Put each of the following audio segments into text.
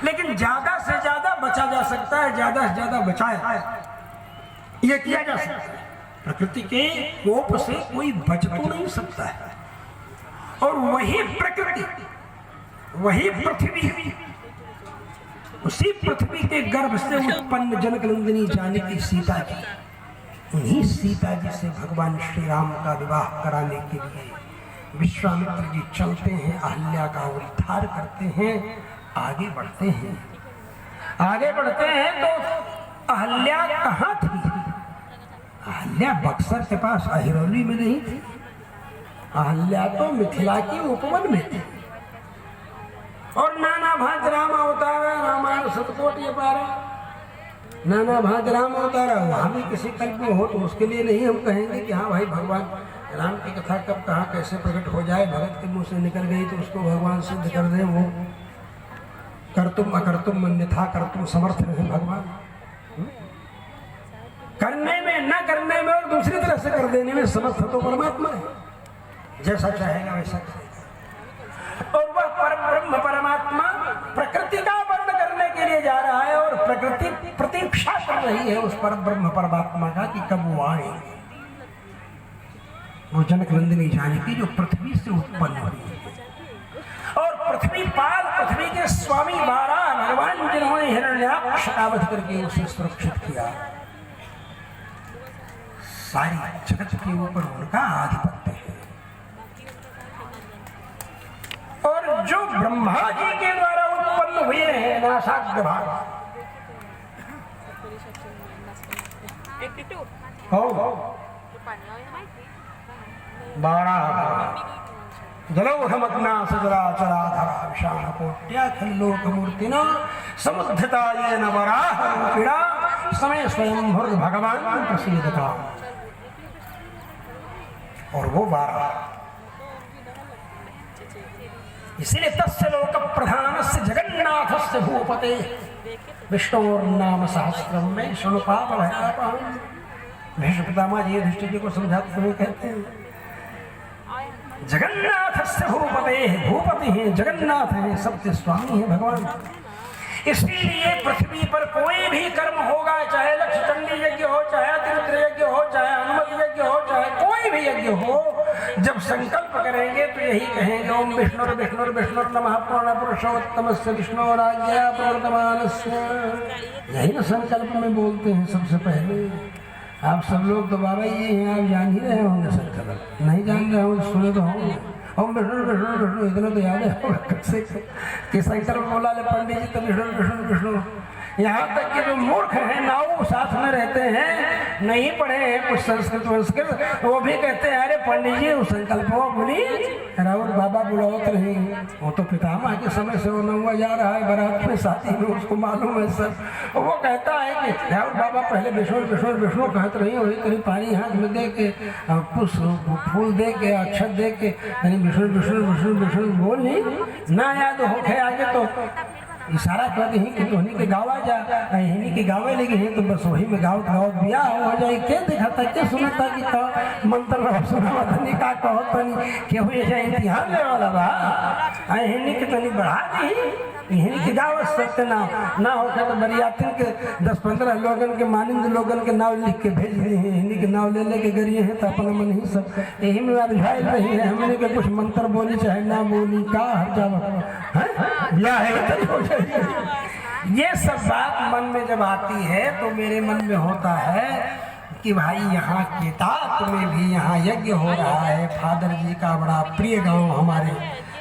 लेकिन ज्यादा से ज्यादा बचा जा सकता है, ज्यादा से ज्यादा बचाया ये किया जा सकता है। प्रकृति के कोप से कोई बच तो नहीं सकता है। और वही प्रकृति, वही पृथ्वी, उसी पृथ्वी के गर्भ से उत्पन्न जनकनंदिनी जानकी सीता जी, उन्हीं सीता जी से भगवान श्री राम का विवाह कराने के लिए विश्वामित्र जी चलते हैं, अहल्या का उद्धार करते हैं, आगे बढ़ते हैं। आगे बढ़ते हैं तो अहल्या कहाँ थी? अहल्या बक्सर के पास अहिरौली में नहीं थी। अहल्या तो मिथिला की उपवन में थी। और नाना भांत राम अवतारा, रामायण सतकोट ये पारा, नाना भांत राम अवतारा, वहां भी किसी कल्प में हो तो उसके लिए नहीं हम कहेंगे कि हाँ भाई भगवान राम की कथा कब कहाँ कैसे प्रकट हो जाए, भगत के मुंह से निकल गई तो उसको भगवान सिद्ध कर दे। वो कर्तुम अकर्तुम अन्यथा कर्तुम समर्थ है भगवान। करने में, न करने में और दूसरी तरह से कर देने में समर्थ तो परमात्मा है, जैसा चाहेगा वैसा करेगा। और वह परब्रह्म परमात्मा प्रकृति का वर्ण करने के लिए जा रहा है और प्रकृति प्रतीक्षा कर रही है उस परब्रह्म परमात्मा का कि कब वो आएंगे। वो जनकनंदिनी जानकी जो पृथ्वी से उत्पन्न हुई है और पृथ्वी पाल, पृथ्वी के स्वामी वाराह भगवान जिन्होंने हिरण्याक्ष का वध करके उसे सुरक्षित किया, सारी जगत के ऊपर उनका आधिपत्य है। और जो ब्रह्मा जी के द्वारा उत्पन्न हुए हैं नासाग्र भाग, जलौघमग्ना सचराचराधरा विषाणकोट्याखिल्लोकमूर्तिना समुद्धता येन वराहरूपिणा समय स्वयंभुर्भगवान् प्रसीदता। और वो वाराह, इसीलिए तस्य लोक प्रधानस्य जगन्नाथस्य भूपते विष्णुर्नाम सहस्रम में शृणु पाप भयापहम्। भीष्म पितामह जी युधिष्ठिर जी को समझाते हुए कहते हैं जगन्नाथस्य भूपते, भूपति हैं, जगन्नाथ हैं, सबके स्वामी है भगवान। इसलिए पृथ्वी पर कोई भी कर्म होगा, चाहे लक्ष्य चंडी यज्ञ हो, चाहे अतिरुद्र यज्ञ हो, चाहे हनुमत यज्ञ हो, चाहे कोई भी यज्ञ हो, जब संकल्प करेंगे तो यही कहेंगे ओम विष्णुर विष्णुर विष्णुर नमः पूर्ण पुरुषोत्तमस्य विष्णुराज्ञया प्रवर्तमानस्य। यही ना संकल्प में बोलते हैं सबसे पहले। आप सब लोग तो बाबा ये हैं, आप जान ही रहे होंगे संकल्प, नहीं जान रहे होंगे सुने तो होंगे। ओम विष्णु विष्णु विष्णु इतना तो याद है कि संकल्प बोला ले पंडित जी तो विष्णु विष्णु विष्णु। यहाँ तक कि जो मूर्ख हैं ना वो साथ में रहते हैं, नहीं पढ़े हैं कुछ संस्कृत वंस्कृत, वो भी कहते हैं अरे पंडित जी वो संकल्प बोली राउत बाबा बुलावत रही। वो तो पितामह के समय से वो नौवा जा रहा है बारात में, साथी में उसको मालूम है सब। वो कहता है कि राउत बाबा पहले विष्णु विष्णु विष्णु कहत रही, वही कहीं पानी हाथ में दे के पुष्प फूल दे के अक्षत दे के कहीं विष्णु विष्णु विष्णु विष्णु बोली ना याद होके आगे तो इशारा कर दी कि तोहनी के गावा जा, हिनी के गावे लगे हैं तो बस वही में गाँव गाँव बिया हो जाए। क्या दिखाता क्या सुनाता कि तो मंत्र सुना तनी का कहो तनी के हुए जाए इम्तिहान ले वाला बा हिनी के तनी बढ़ा दी, हिनी के गाँव सकते ना होता तो बरियातिन के 10-15 लोगन के मानिंद लोगन के नाव लिख के भेज दिए हैं, हिनी के नाव ले लेके गरिए हैं तो अपना मन ही सब यही में रिझाई रही है। हमने के कुछ मंत्र बोली चाहे ना बोली का हर जावा बिया है। ये सब बात मन में जब आती है तो मेरे मन में होता है कि भाई यहाँ केतात में भी यहाँ यज्ञ हो रहा है। फादर जी का बड़ा प्रिय गांव हमारे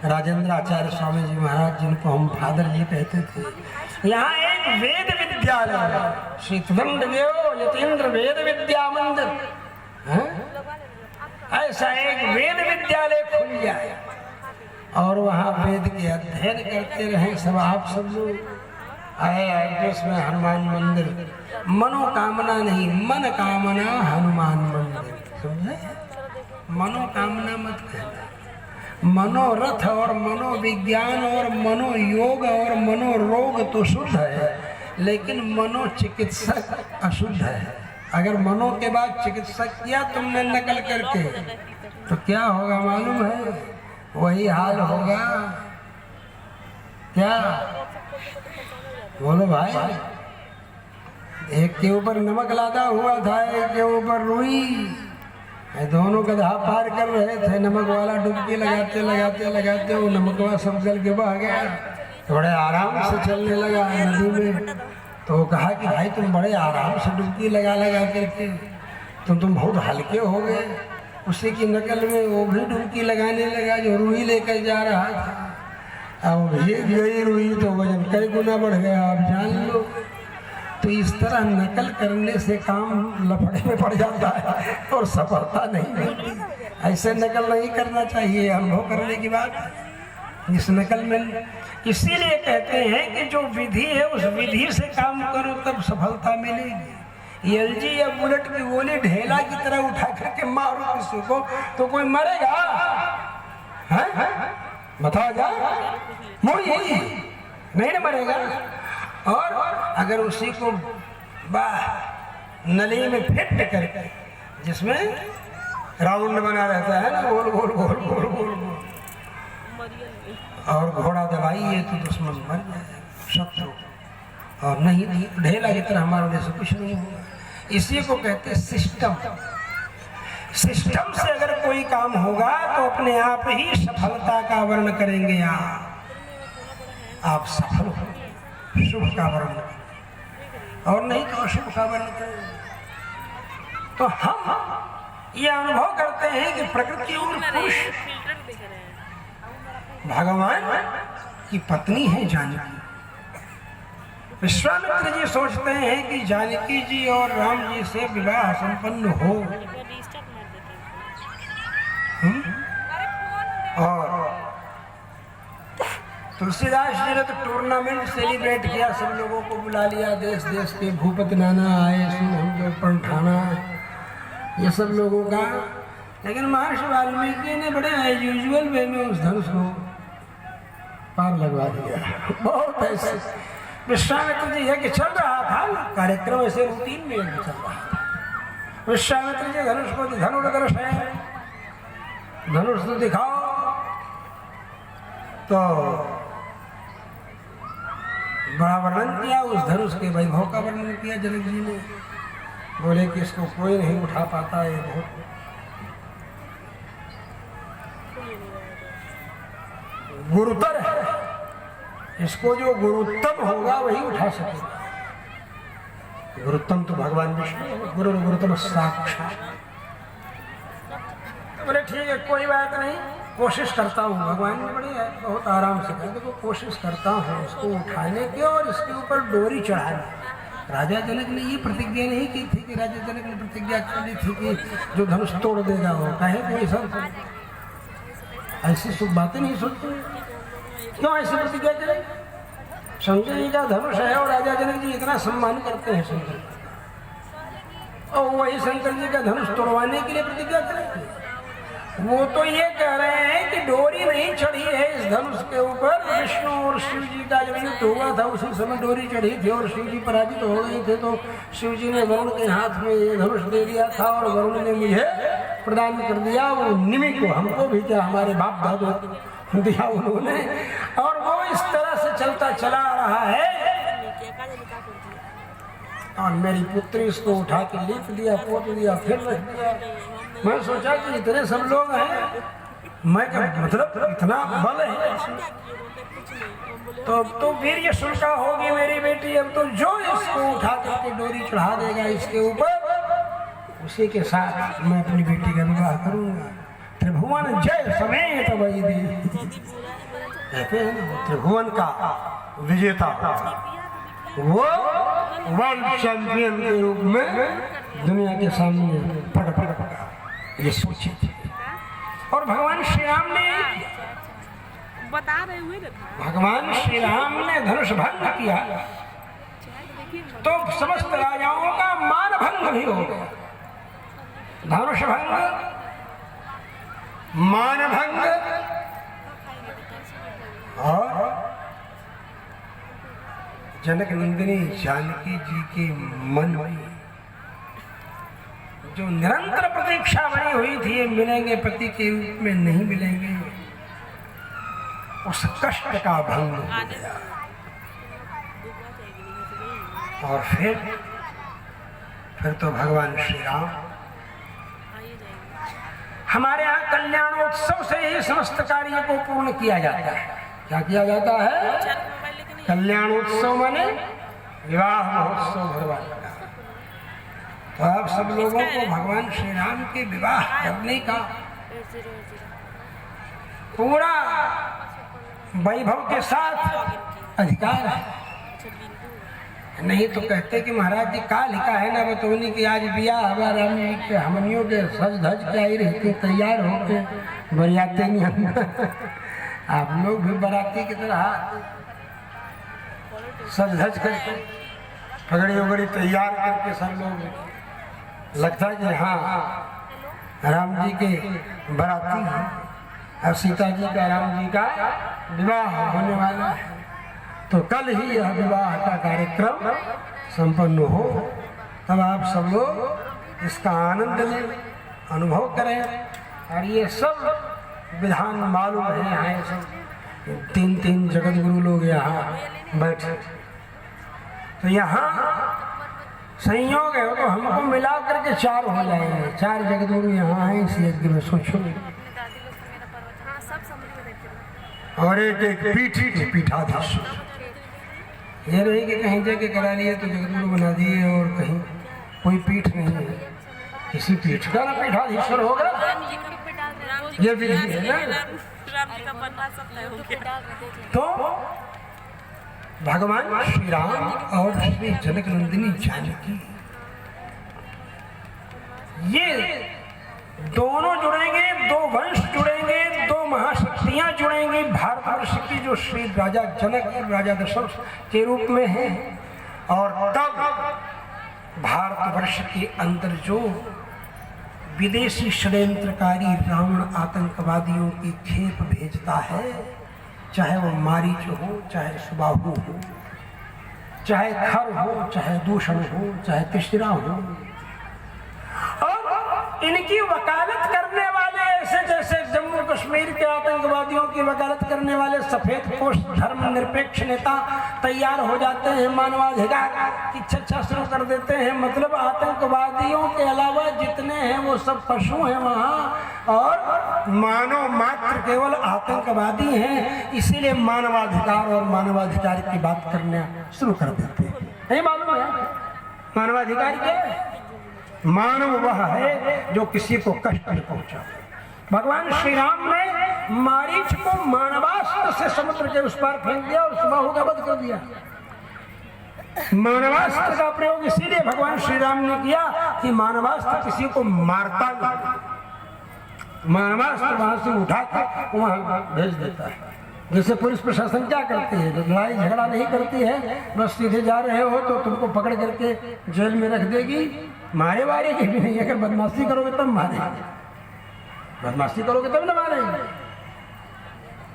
राजेंद्राचार्य स्वामी जी महाराज जिनको हम फादर जी कहते थे, यहाँ एक वेद विद्यालय श्री त्रिदंडदेव यतीन्द्र वेद विद्या मंदिर, ऐसा एक वेद विद्यालय खुल जाए और वहाँ वेद के अध्ययन करते रहे सब। आप सब लोग आए एड्रेस में हनुमान मंदिर, मनोकामना नहीं मन कामना हनुमान मंदिर, समझे? मनोकामना मत कहना। मनोरथ और मनोविज्ञान और मनोयोग और मनोरोग तो शुद्ध है, लेकिन मनोचिकित्सक अशुद्ध है। अगर मनो के बाद चिकित्सक किया तुमने नकल करके तो क्या होगा मालूम है? वही हाल होगा। क्या बोलो भाई, एक के ऊपर नमक लादा हुआ था, एक के ऊपर रुई, दोनों गधा पार कर रहे थे। नमक वाला डुबकी लगाते लगाते लगाते वो नमकवा सब गल के बह गया, बड़े आराम से चलने लगा नदी में। तो कहा कि भाई तुम बड़े आराम से डुबकी लगा लगा करके तुम बहुत हल्के हो गए। उसी की नकल में वो भी डुबकी लगाने लगा जो रुई लेकर जा रहा था। अब ये गई रुई तो वजन कई गुना बढ़ गया, आप जान लो। तो इस तरह नकल करने से काम लफड़े में पड़ जाता है और सफलता नहीं मिलती। ऐसे नकल नहीं करना चाहिए, अनुभव करने की बात इस नकल में। इसीलिए कहते हैं कि जो विधि है उस विधि से काम करो तब सफलता मिलेगी। एलजी या बुलेट की गोली ढेला की तरह उठा करके मारो किसी को तो कोई मरेगा? बताओ जा, नहीं ना मरेगा। और अगर उसी को नली में फिट करके, जिसमें राउंड बना रहता है ना, गोल गोल गोल गोल गोल गोल, और घोड़ा दबाइए तो दुश्मन मर जाएगा, शत्रु। और नहीं ढेला की तरह हमारे से कुछ नहीं होगा। इसी को कहते हैं सिस्टम। सिस्टम से अगर कोई काम होगा तो अपने आप ही सफलता का वर्ण करेंगे। आप सफल हो, शुभ का वर्ण करेंगे, और नहीं तो अशुभ का वर्ण करेंगे। तो हम ये अनुभव करते हैं कि प्रकृति और पुरुष भगवान की पत्नी है जानकी। विश्वामित्र जी सोचते हैं कि जानकी जी और राम जी से विवाह संपन्न हो। और तुलसीदास जी ने तो टूर्नामेंट सेलिब्रेट किया, सब लोगों को बुला लिया, देश देश के भूपति नाना आए, हम जो पंठाना, ये सब लोगों का। लेकिन महर्षि वाल्मीकि ने बड़े एज यूजुअल वे में उस धनुष को पार लगवा दिया। बहुत ऐसे विश्वामित्र जी है कि चल रहा था कार्यक्रम, ऐसे रूटीन में चल रहा था। विश्वामित्र जी धनुष को, धनुर्धनुष है, धनुष तो दिखाओ। तो बड़ा वर्णन किया उस धनुष के वैभव का वर्णन किया जनक जी ने। बोले कि इसको कोई नहीं उठा पाता, ये बहुत गुरुतर है, इसको जो गुरुत्तम होगा वही उठा सकेगा। गुरुत्तम तो भगवान विष्णु, गुरुतम साक्षात। बोले ठीक है, कोई बात नहीं, कोशिश करता हूँ। भगवान ने बड़े बहुत आराम से कहा, देखो कोशिश करता हूँ इसको उठाने की और इसके ऊपर डोरी चढ़ाने। राजा जनक ने ये प्रतिज्ञा नहीं की थी कि राजा जनक ने प्रतिज्ञा की थी कि जो धनुष तोड़ देगा वो, कहे कोई सब ऐसी शुभ बातें नहीं सोचते। क्यों ऐसी प्रतिज्ञा करें? शंकर जी का धनुष है और राजा जनक जी इतना सम्मान करते हैं शंकर, और वही शंकर जी का धनुष तोड़वाने के लिए प्रतिज्ञा करेंगे। वो तो ये कह रहे हैं कि डोरी नहीं चढ़ी है इस धनुष के ऊपर। विष्णु और शिव जी का जब युद्ध हुआ था उसी समय डोरी चढ़ी थी और शिव जी पराजित हो गए थे, तो शिव जी ने वरुण के हाथ में ये धनुष दे दिया था और वरुण ने मुझे प्रदान कर दिया। वो निमि को, हमको भी क्या, हमारे बाप दादों को दिया उन्होंने। और वो इस तरह से चलता चला रहा है। और मेरी पुत्री इसको उठा के लिख दिया, पोत दिया, फिर रख दिया। मैं सोचा कि इतने सब लोग हैं, मैं क्या मतलब इतना बल है तो वीर्य शुल्का होगी मेरी बेटी। अब तो जो इसको उठा करके डोरी चढ़ा देगा इसके ऊपर, उसी के साथ मैं अपनी बेटी का विवाह करूंगा। त्रिभुवन जय समेत वैदी, कहते हैं ना त्रिभुवन का विजेता, वो वर्ल्ड चैंपियन के रूप में दुनिया के सामने प्रकट होगा, ये सोचिए। और भगवान श्री राम ने बता रहे हुए, भगवान श्री राम ने धनुष भंग किया तो समस्त राजाओं का मान भंग भी हो गया। धनुष भंग, मान भंग, और जनक नंदिनी जानकी जी के मन में जो निरंतर प्रतीक्षा बनी हुई थी, मिलेंगे पति के रूप में नहीं मिलेंगे, उस कष्ट का भंग हो गया। और फिर तो भगवान श्री राम। हमारे यहाँ कल्याणोत्सव से ही समस्त कार्य को पूर्ण किया जाता है। क्या किया जाता है? कल्याणोत्सव माने विवाह महोत्सव भगवान का। तो आप सब लोगों को भगवान श्री राम के विवाह करने का पूरा वैभव के साथ अधिकार है। नहीं तो कहते कि महाराज जी का लिखा है ना बतौनी कि आज बिया हमारा हमनियों के सज धज के आई रहते तैयार होके बरियाते नहीं हम। आप लोग भी बराती की तरह सज धज करके पगड़ी उगड़ी तैयार करके सब लोग लगता है कि हाँ राम जी के बराती हैं और सीता जी का राम जी का विवाह होने वाला है। तो कल ही यह विवाह का कार्यक्रम संपन्न हो, तब आप सब लोग इसका आनंद लें, अनुभव करें। और ये सब विधान मालूम है। यहाँ सब 3 जगत गुरु लोग यहाँ बैठे। तो यहाँ संयोग है तो हमको मिला करके 4 हो जाएंगे। 4 जगत गुरु यहाँ आए इस यज्ञ में, सोचो। और एक पीठाधीश। ये नहीं कि कहीं जाके करा लिए तो जगतगुरु बना दिए और कहीं कोई पीठ नहीं है। किसी पीठ का ना पीठाधीश्वर होगा। ये विधि है ना। तो भगवान श्री राम और श्री जनक नंदिनी जानकी ये दोनों जुड़ेंगे, 2 वंश जुड़ेंगे, 2 महाशक्तियां जुड़ेंगी। भारतवर्ष की जो श्री राजा जनक और राजा दशरथ के रूप में है। और तब भारतवर्ष के अंदर जो विदेशी षड्यंत्रकारी रावण आतंकवादियों की खेप भेजता है, चाहे वो मारीच हो, चाहे सुबाहु हो, चाहे खर हो, चाहे दूषण हो, चाहे तिश्रा हो, और इनकी वकालत करने वाले ऐसे जैसे जम्मू कश्मीर के आतंकवादियों की वकालत करने वाले सफेद पोष धर्मनिरपेक्ष नेता तैयार हो जाते हैं। मानवाधिकार की चर्चा शुरू कर देते हैं। मतलब आतंकवादियों के अलावा जितने हैं वो सब पशु हैं वहाँ, और मानव मात्र केवल आतंकवादी हैं। इसीलिए मानवाधिकार और मानवाधिकार की बात करना शुरू कर देते हैं। नहीं मालूम है मानवाधिकार क्या है? मानव वह है जो किसी को कष्ट न पहुंचा। भगवान श्री राम ने मारीच को मानवास्त्र से समुद्र के उस पार फेंक दिया और सुबाहु का वध कर दिया। मानवास्त्र का प्रयोग इसीलिए भगवान श्री राम ने किया कि मानवास्त्र किसी को मारता नहीं। मानवास्त्र वहां से उठा कर वहां भेज देता है। जैसे पुलिस प्रशासन क्या करती है? लड़ाई झगड़ा नहीं करती है, बस सीधे जा रहे हो तो तुमको पकड़ करके जेल में रख देगी। मारे वारे की भी नहीं। अगर बदमाशी करोगे तब मारेंगे, बदमाशी करोगे तब न मारेंगे।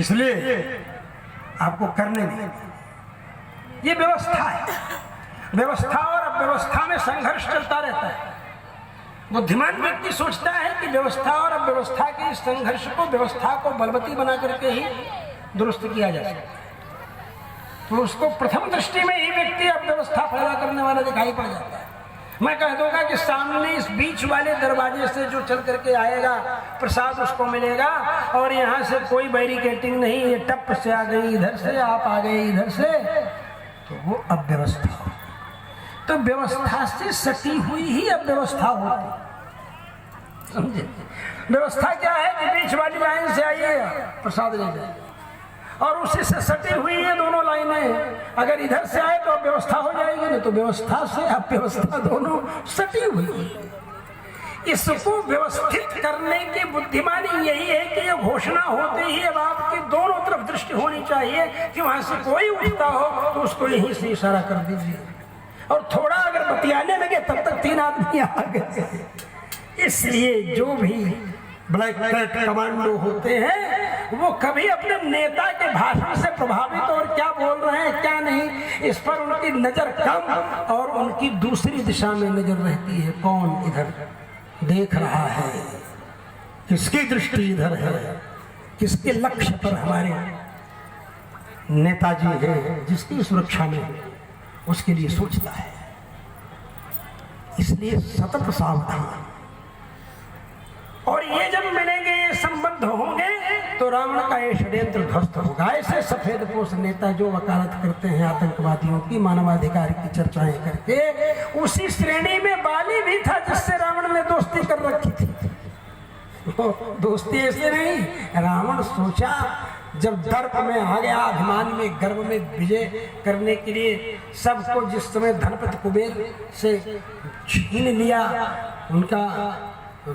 इसलिए आपको करने नहीं। ये व्यवस्था है। व्यवस्था और अव्यवस्था में संघर्ष चलता रहता है। बुद्धिमान व्यक्ति सोचता है कि व्यवस्था और अव्यवस्था के इस संघर्ष को, व्यवस्था को बलवती बना करके ही दुरुस्त किया जा सकता है। तो उसको प्रथम दृष्टि में ही व्यक्ति अव्यवस्था पैदा करने वाला दिखाई पड़ जाता है। मैं कह दूंगा कि सामने इस बीच वाले दरवाजे से जो चल करके आएगा प्रसाद उसको मिलेगा, और यहाँ से कोई बैरिकेटिंग नहीं, ये टप से आ गई इधर से, आप आ गए इधर से, तो वो अव्यवस्था हो। तो व्यवस्था से सटी हुई ही अव्यवस्था होती। समझे? व्यवस्था क्या है कि बीच वाली लाइन से आइएगा प्रसाद ले जाइए, और उसी से सटी हुई है दोनों लाइनें। अगर इधर से आए तो व्यवस्था हो जाएगी, नहीं तो व्यवस्था से अव्यवस्था दोनों सटी हुई है। इसको व्यवस्थित करने की बुद्धिमानी यही है कि ये घोषणा होते ही अब आपकी दोनों तरफ दृष्टि होनी चाहिए कि वहां से कोई उठता हो तो उसको यहीं से इशारा कर दीजिए, और थोड़ा अगर बतियाने लगे तब तक 3 आदमी आ गए। इसलिए जो भी ब्लैक कैट कमांडो होते हैं वो कभी अपने नेता के भाषण से प्रभावित और क्या बोल रहे हैं क्या नहीं, इस पर उनकी नजर कम और उनकी दूसरी दिशा में नजर रहती है। कौन इधर देख रहा है, किसकी दृष्टि इधर है, किसके लक्ष्य पर हमारे नेताजी हैं, जिसकी सुरक्षा में उसके लिए सोचता है। इसलिए सतत सावधान। और ये जब मिलेंगे, ये संबंध होंगे, तो रावण का ये षड्यंत्र ध्वस्त होगा। ऐसे सफेद पोष नेता जो वकालत करते हैं आतंकवादियों की, मानवाधिकार की चर्चाएं करके, उसी श्रेणी में बाली भी था जिससे रावण ने दोस्ती कर रखी थी। दोस्ती ऐसे नहीं, रावण सोचा जब दर्प में आ गया, अभिमान में, गर्व में विजय करने के लिए सबको, जिस समय धनपति कुबेर से छीन लिया उनका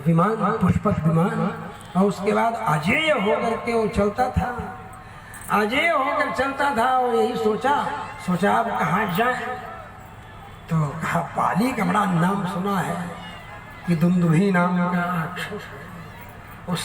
विमान, पुष्पक विमान, और उसके बाद अजेय होकर के वो चलता था, अजेय होकर चलता था। और यही सोचा अब कहाँ जाए, तो कहा बाली का बड़ा नाम सुना है कि दुंदुभी नाम का उस